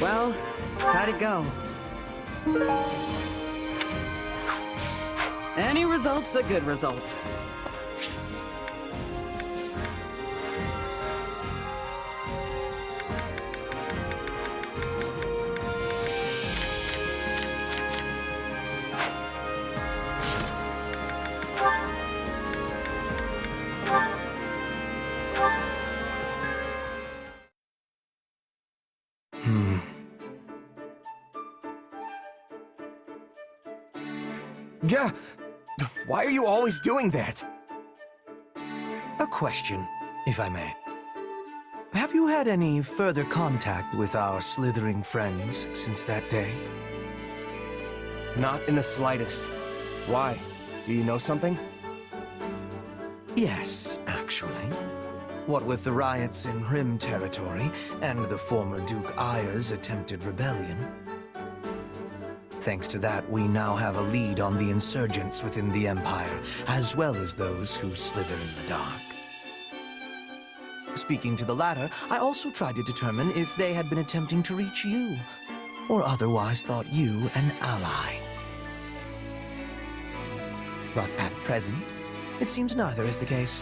Well, how'd it go? Any result's a good result. Yeah, why are you always doing that? A question, if I may. Have you had any further contact with our slithering friends since that day? Not in the slightest. Why? Do you know something? Yes, actually. What with the riots in Rim territory and the former Duke Ayer's attempted rebellion. Thanks to that, we now have a lead on the insurgents within the Empire, as well as those who slither in the dark. Speaking to the latter, I also tried to determine if they had been attempting to reach you, or otherwise thought you an ally. But at present, it seems neither is the case,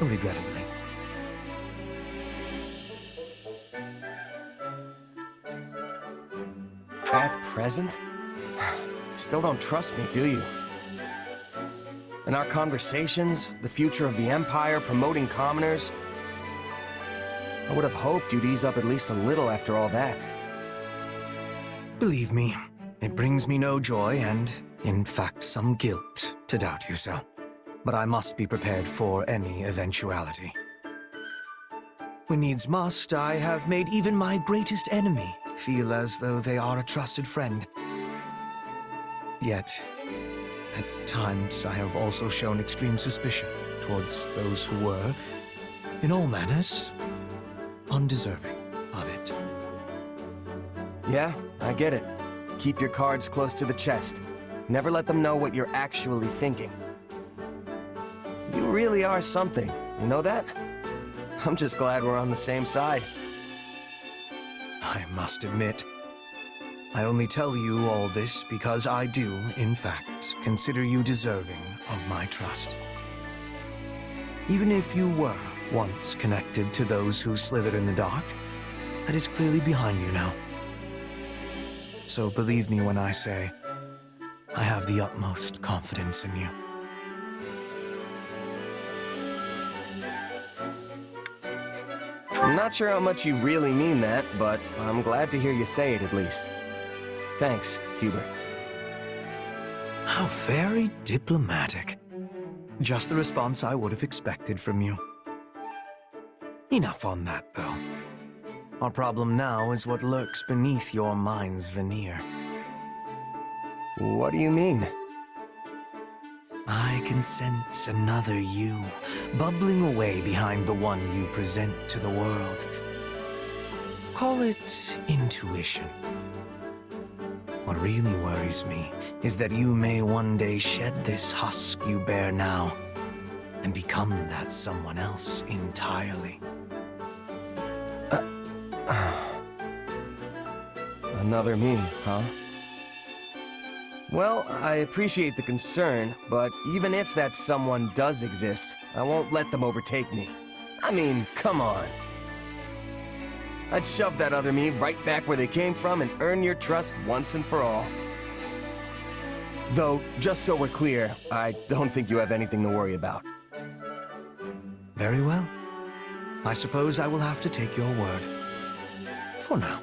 regrettably. At present? Still don't trust me, do you? In our conversations, the future of the Empire, promoting commoners, I would have hoped you'd ease up at least a little after all that. Believe me, it brings me no joy and, in fact, some guilt to doubt you so. But I must be prepared for any eventuality. When needs must, I have made even my greatest enemy feel as though they are a trusted friend. Yet, at times I have also shown extreme suspicion towards those who were, in all manners, undeserving of it. Yeah, I get it. Keep your cards close to the chest. Never let them know what you're actually thinking. You really are something, you know that? I'm just glad we're on the same side. I must admit, I only tell you all this because I do, in fact, consider you deserving of my trust. Even if you were once connected to those who slithered in the dark, that is clearly behind you now. So believe me when I say, I have the utmost confidence in you. I'm not sure how much you really mean that, but I'm glad to hear you say it at least. Thanks, Hubert. How very diplomatic. Just the response I would have expected from you. Enough on that, though. Our problem now is what lurks beneath your mind's veneer. What do you mean? I can sense another you, bubbling away behind the one you present to the world. Call it intuition. What really worries me is that you may one day shed this husk you bear now and become that someone else entirely. Another me, huh? Well, I appreciate the concern, but even if that someone does exist, I won't let them overtake me. I mean, come on. I'd shove that other me right back where they came from and earn your trust once and for all. Though, just so we're clear, I don't think you have anything to worry about. Very well. I suppose I will have to take your word. For now.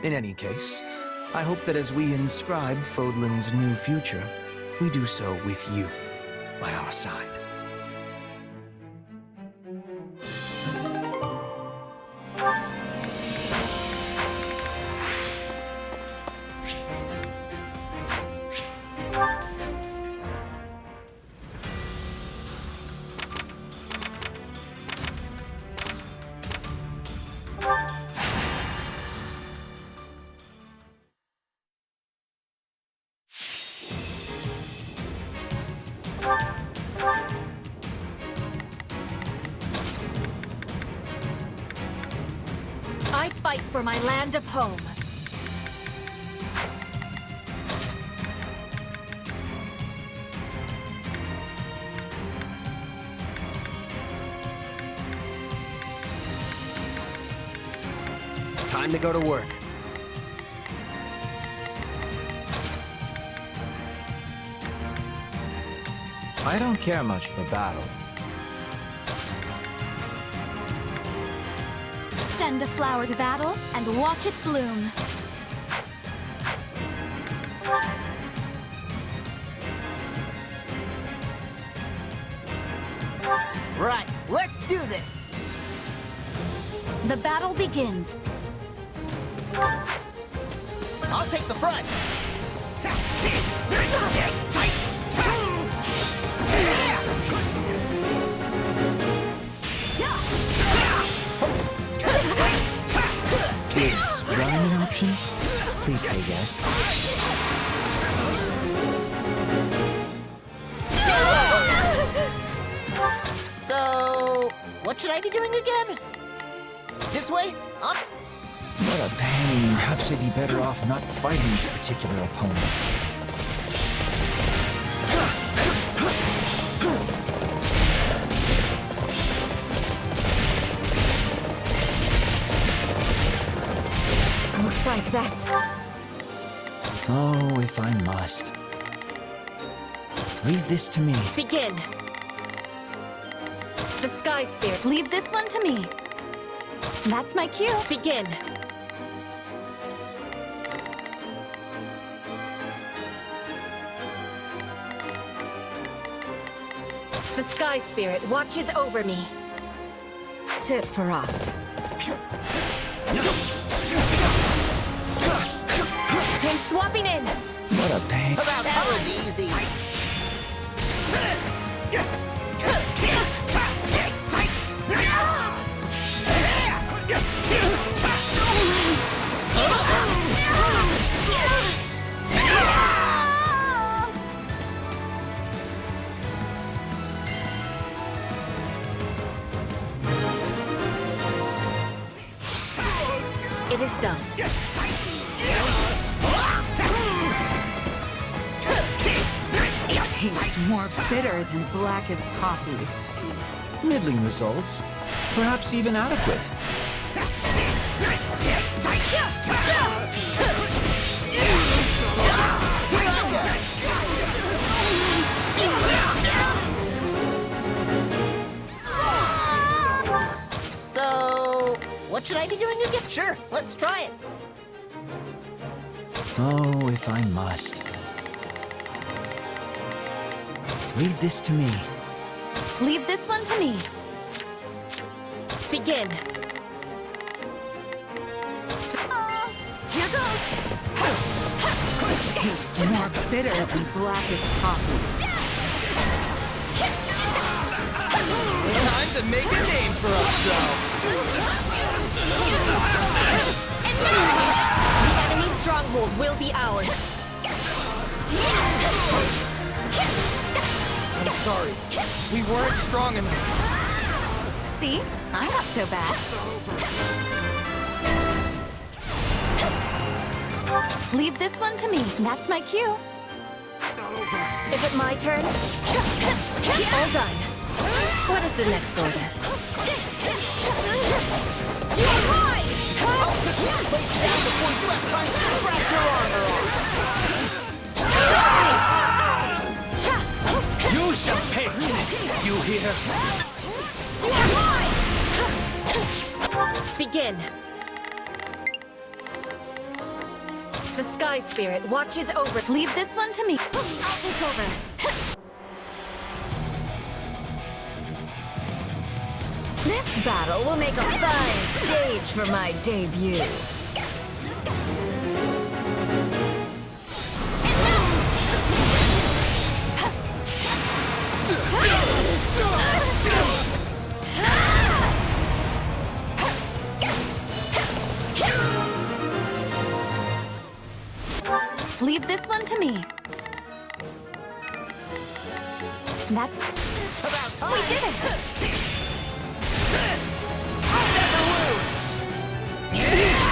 In any case, I hope that as we inscribe Fodlan's new future, we do so with you by our side. fight for my land of home. Time to go to work. I don't care much for battle. Send a flower to battle and watch it bloom. Right, let's do this! The battle begins. I'll take the front! Is running an option? Please say yes. So, what should I be doing again? This way? Up? What a pain. Perhaps I'd be better off not fighting this particular opponent. Looks like that. Oh, if I must. Leave this to me. Begin. The Sky Spirit. Leave this one to me. That's my cue. Begin. The Sky Spirit watches over me. That's it for us. I'm swapping in. What a pain. About that was easy. It is done. Tastes more bitter than black as coffee. Middling results. Perhaps even adequate. So, what should I be doing again? Sure, let's try it. Oh, if I must. Leave this to me. Leave this one to me. Begin. Here goes. Tastes more bitter than black as coffee. Time to make a name for ourselves. The enemy stronghold will be ours. I'm sorry. We weren't strong enough. See? I'm not so bad. Leave this one to me. That's my cue. Is it my turn? All done. What is the next order? You shall pay for this, you hear? Begin. The Sky Spirit watches over. Leave this one to me. I'll take over. This battle will make a fine stage for my debut. Leave this one to me. That's... About time. We did it! I'll never lose.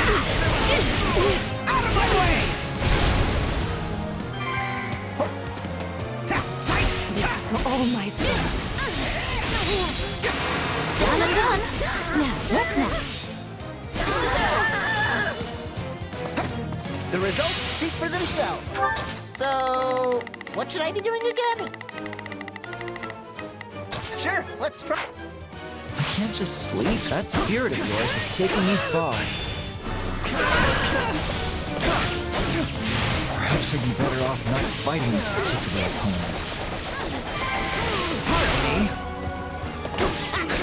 so. So, what should I be doing again? Sure, let's try. I can't just sleep. That spirit of yours is taking me far. Perhaps I'd be better off not fighting this particular opponent. Pardon me. How do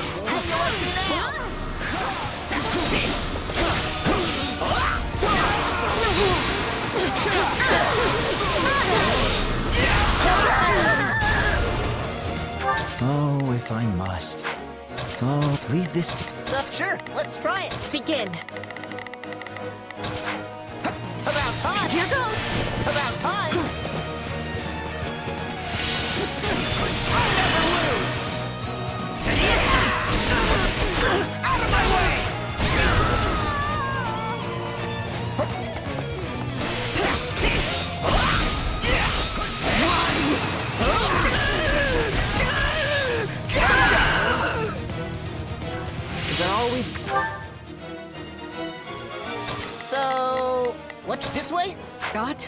you like me now? Oh, if I must. Oh, leave this to... So, sure, let's try it. Begin. About time. Here goes. About time. I'll never lose. Out of my way. Is that all we've... So, what? This way? got?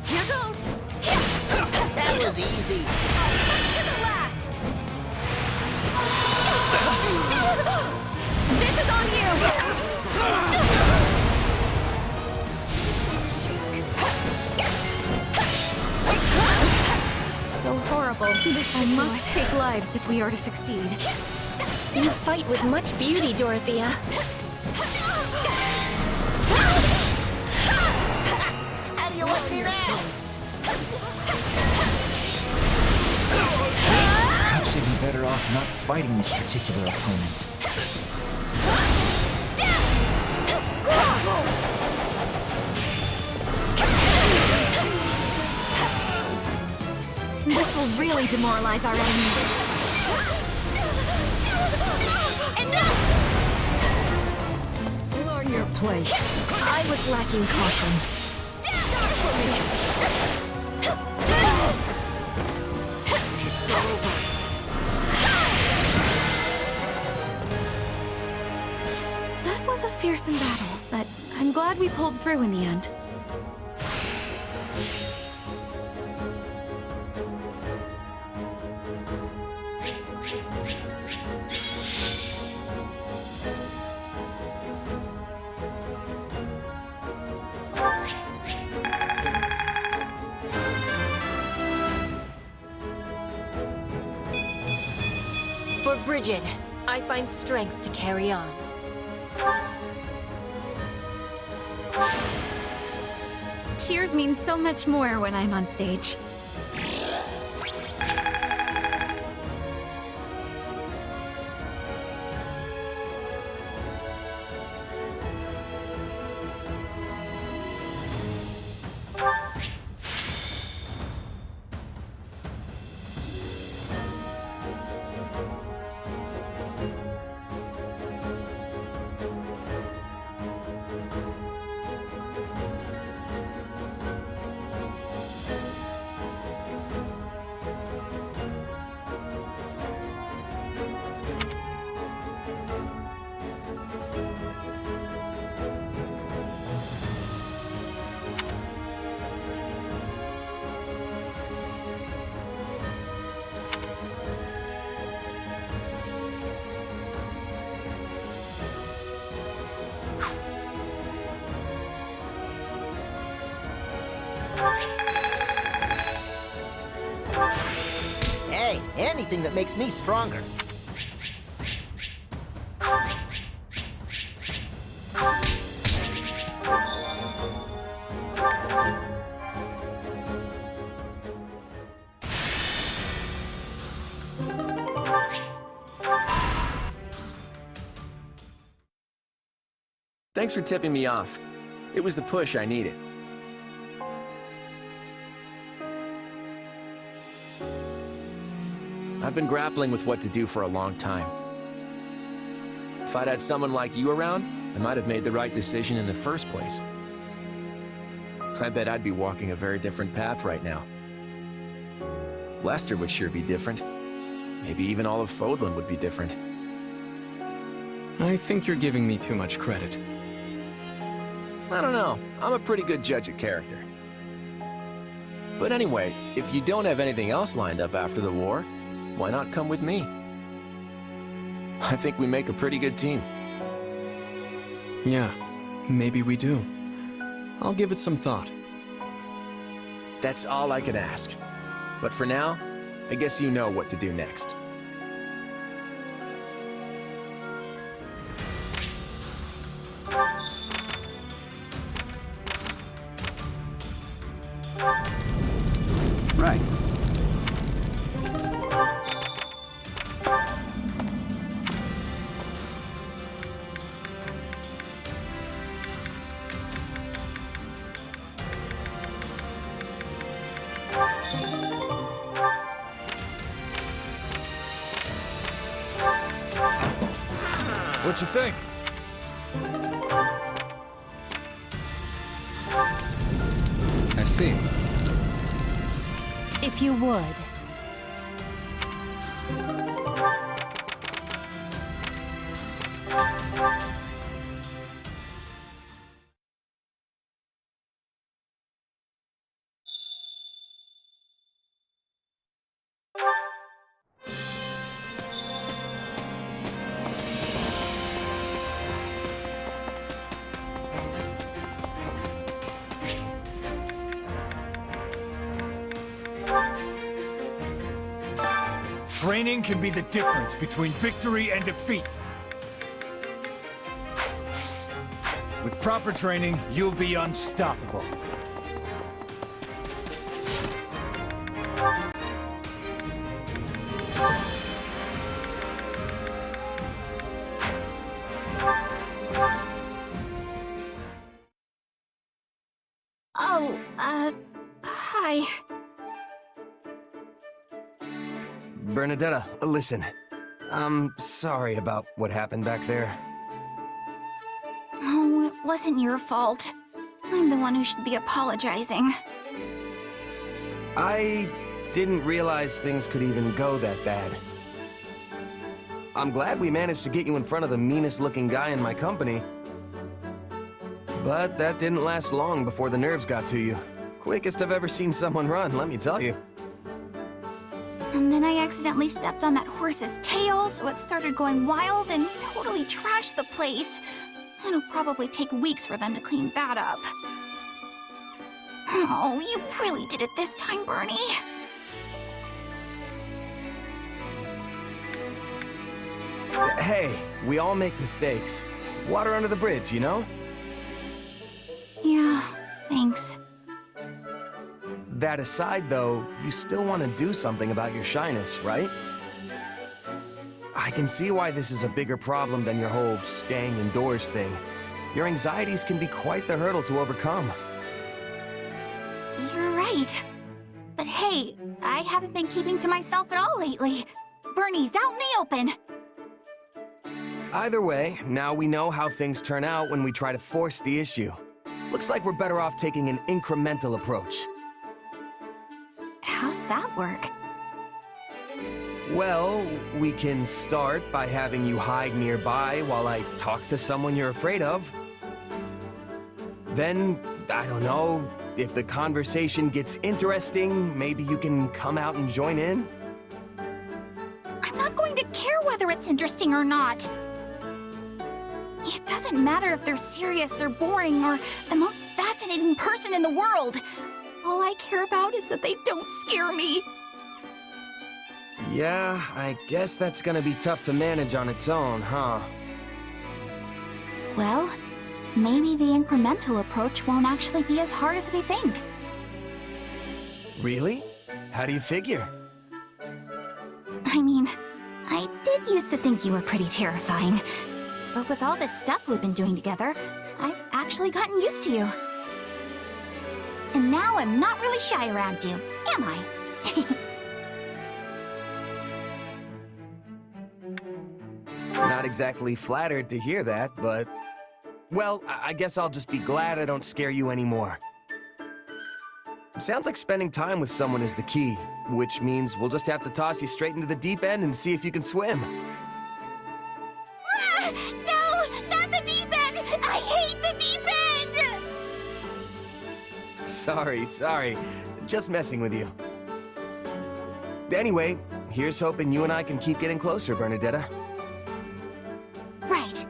Here goes. That was easy. To the last. This is on you. So horrible. I must take lives if we are to succeed. You fight with much beauty, Dorothea. How do you like me now? Perhaps I'd be better off not fighting this particular opponent. This will really demoralize our enemies. Enough! Learn your place. I was lacking caution. It's not over. That was a fearsome battle, but I'm glad we pulled through in the end. For Bridget, I find strength to carry on. Cheers means so much more when I'm on stage. Hey, anything that makes me stronger. Thanks for tipping me off. It was the push I needed. I've been grappling with what to do for a long time. If I'd had someone like you around, I might have made the right decision in the first place. I bet I'd be walking a very different path right now. Lester would sure be different. Maybe even all of Fodlan would be different. I think you're giving me too much credit. I don't know. I'm a pretty good judge of character. But anyway, if you don't have anything else lined up after the war, why not come with me? I think we make a pretty good team. Yeah, maybe we do. I'll give it some thought. That's all I can ask. But for now, I guess you know what to do next. Right. What you think? I see. If you would. Training can be the difference between victory and defeat. With proper training, you'll be unstoppable. Oh, hi. Bernadetta, listen. I'm sorry about what happened back there. Oh, it wasn't your fault. I'm the one who should be apologizing. I didn't realize things could even go that bad. I'm glad we managed to get you in front of the meanest-looking guy in my company. But that didn't last long before the nerves got to you. Quickest I've ever seen someone run, let me tell you. And then I accidentally stepped on that horse's tail, so it started going wild and totally trashed the place. It'll probably take weeks for them to clean that up. Oh, you really did it this time, Bernie. Hey, we all make mistakes. Water under the bridge, you know? Yeah, thanks. That aside, though, you still want to do something about your shyness, right? I can see why this is a bigger problem than your whole staying indoors thing. Your anxieties can be quite the hurdle to overcome. You're right. But hey, I haven't been keeping to myself at all lately. Bernie's out in the open. Either way, now we know how things turn out when we try to force the issue. Looks like we're better off taking an incremental approach. How's that work? Well, we can start by having you hide nearby while I talk to someone you're afraid of. Then, I don't know, if the conversation gets interesting, maybe you can come out and join in? I'm not going to care whether it's interesting or not. It doesn't matter if they're serious or boring or the most fascinating person in the world. All I care about is that they don't scare me. Yeah, I guess that's gonna be tough to manage on its own, huh? Well, maybe the incremental approach won't actually be as hard as we think. Really? How do you figure? I mean, I did used to think you were pretty terrifying. But with all this stuff we've been doing together, I've actually gotten used to you. And now I'm not really shy around you, am I? Not exactly flattered to hear that, but... Well, I guess I'll just be glad I don't scare you anymore. Sounds like spending time with someone is the key, which means we'll just have to toss you straight into the deep end and see if you can swim. Ah, no, not the deep end! I hate the deep end! Sorry. Just messing with you. Anyway, here's hoping you and I can keep getting closer, Bernadetta. Right.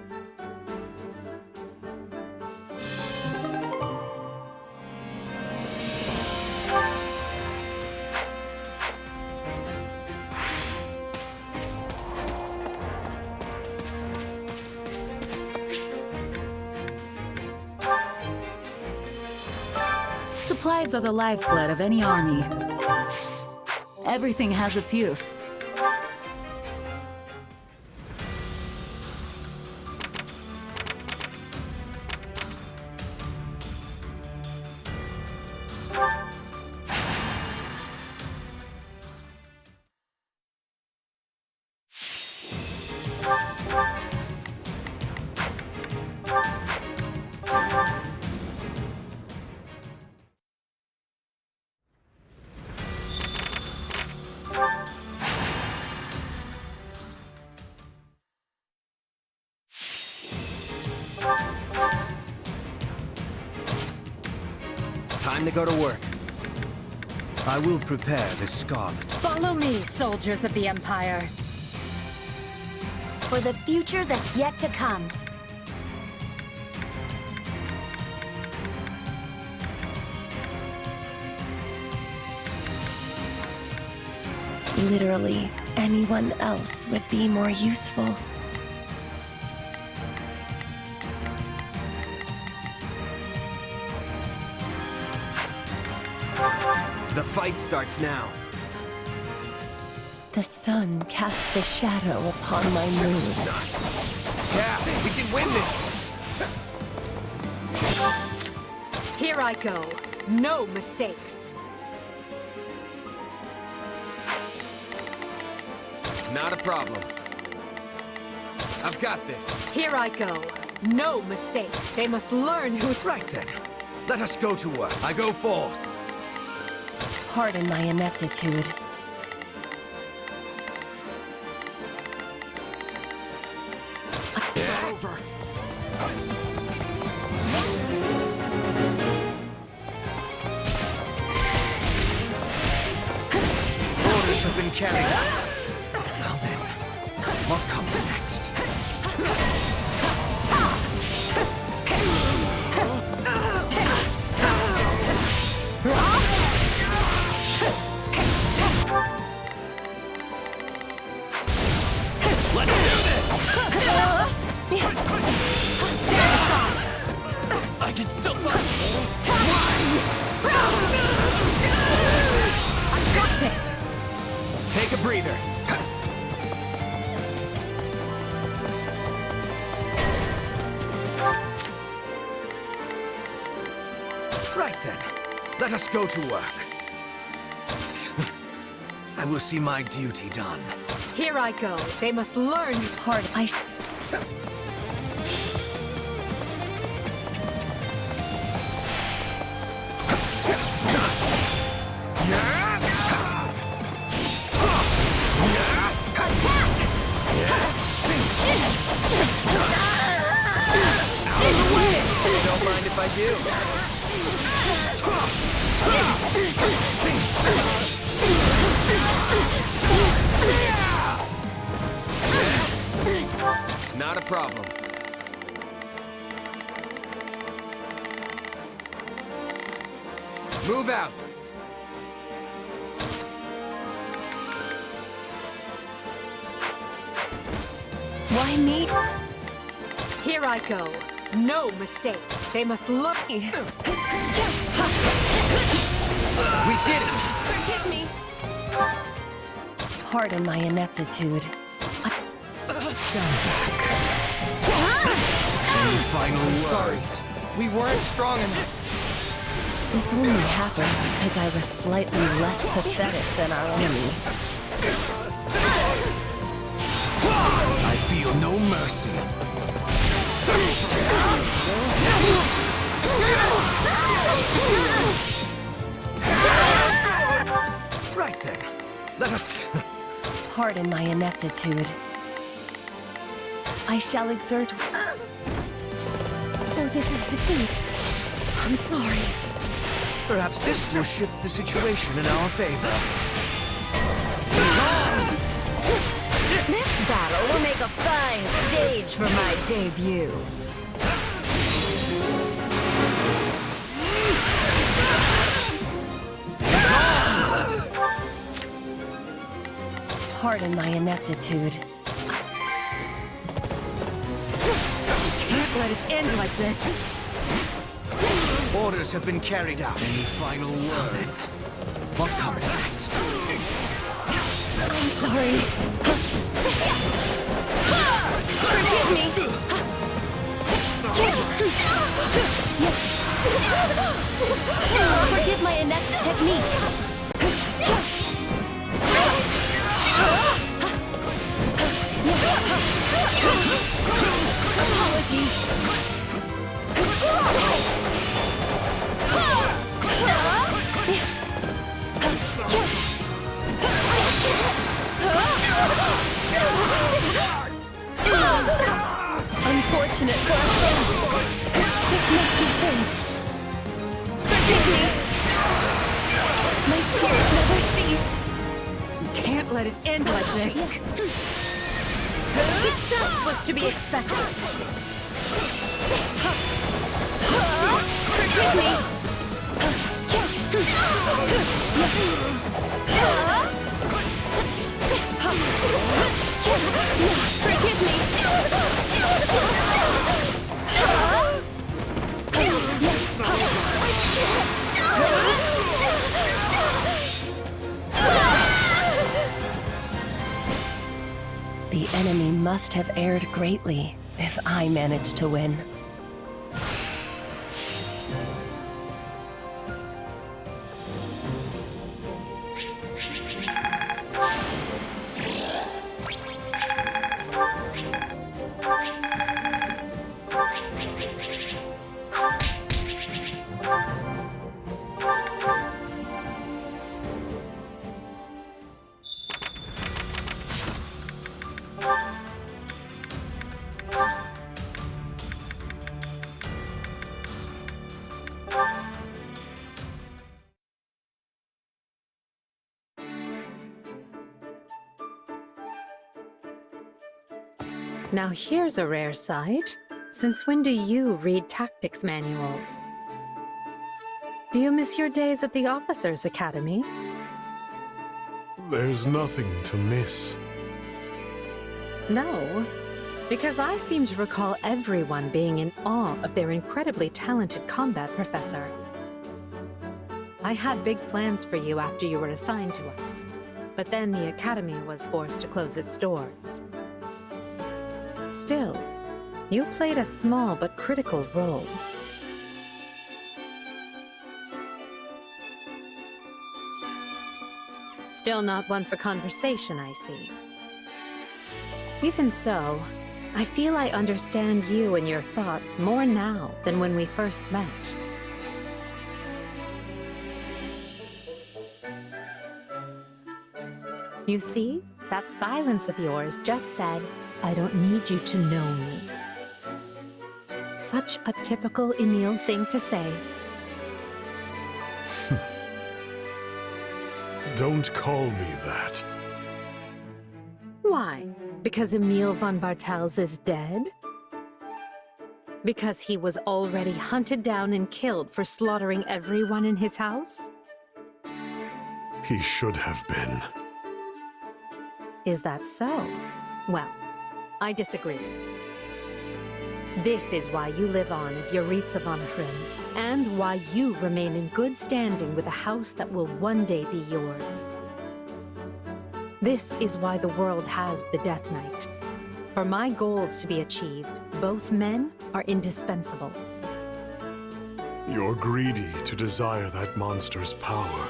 Supplies are the lifeblood of any army. Everything has its use. Time to go to work. I will prepare the Scarlet. Follow me, soldiers of the Empire. For the future that's yet to come. Literally, anyone else would be more useful. The fight starts now. The sun casts a shadow upon my mood. Yeah, we can win this! Here I go. No mistakes. Not a problem. I've got this. Here I go. No mistakes. They must learn who... Right then. Let us go to work. I go forth. Pardon my ineptitude. Over. Orders have been carried out. Now then, what comes next? Let's do this! Stand aside! I can still fight! I've got this! Take a breather. Right then, let us go to work. I will see my duty done. Here I go. They must learn part. Don't mind if I do. Not a problem. Move out. Why me? Here I go. No mistakes. They must look. We did it! Forgive me! Pardon my ineptitude. Stand back. Any final words? We weren't strong enough. This only happened because I was slightly less pathetic than our enemy. I feel no mercy. Right then, let us... Pardon my ineptitude. I shall exert... So this is defeat. I'm sorry. Perhaps this will shift the situation in our favor. This battle will make a fine stage for my debut. Pardon my ineptitude. Can't let it end like this. Orders have been carried out. Any final words? What comes next? I'm sorry. Forgive me. Forgive my inept technique. Apologies. Unfortunate for us. This makes me faint. Forgive me. My tears never cease. You can't let it end like this. Success was to be expected. Forgive me. Forgive me. The enemy must have erred greatly if I managed to win. Now here's a rare sight. Since when do you read tactics manuals? Do you miss your days at the Officers' Academy? There's nothing to miss. No, because I seem to recall everyone being in awe of their incredibly talented combat professor. I had big plans for you after you were assigned to us, but then the Academy was forced to close its doors. Still, you played a small but critical role. Still not one for conversation, I see. Even so, I feel I understand you and your thoughts more now than when we first met. You see, that silence of yours just said, I don't need you to know me. Such a typical Emile thing to say. Don't call me that. Why? Because Emile von Bartels is dead? Because he was already hunted down and killed for slaughtering everyone in his house? He should have been. Is that so? Well, I disagree. This is why you live on as Jeritza von Hrim, and why you remain in good standing with a house that will one day be yours. This is why the world has the Death Knight. For my goals to be achieved, both men are indispensable. You're greedy to desire that monster's power.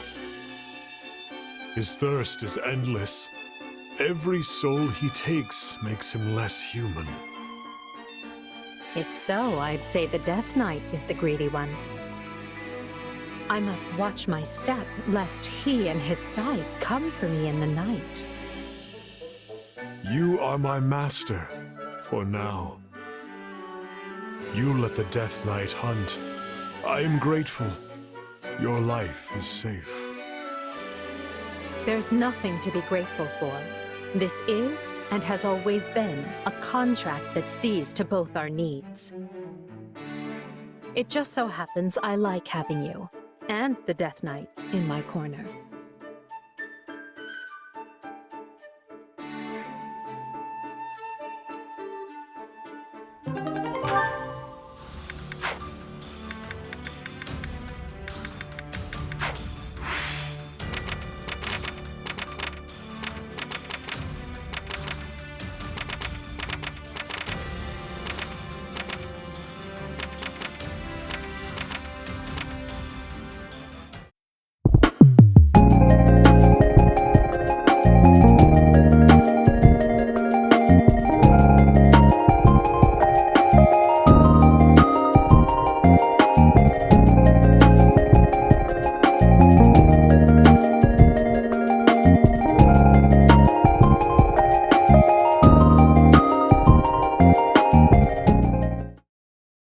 His thirst is endless. Every soul he takes makes him less human. If so, I'd say the Death Knight is the greedy one. I must watch my step, lest he and his scythe come for me in the night. You are my master, for now. You let the Death Knight hunt. I am grateful. Your life is safe. There's nothing to be grateful for. This is, and has always been, a contract that sees to both our needs. It just so happens I like having you, and the Death Knight, in my corner.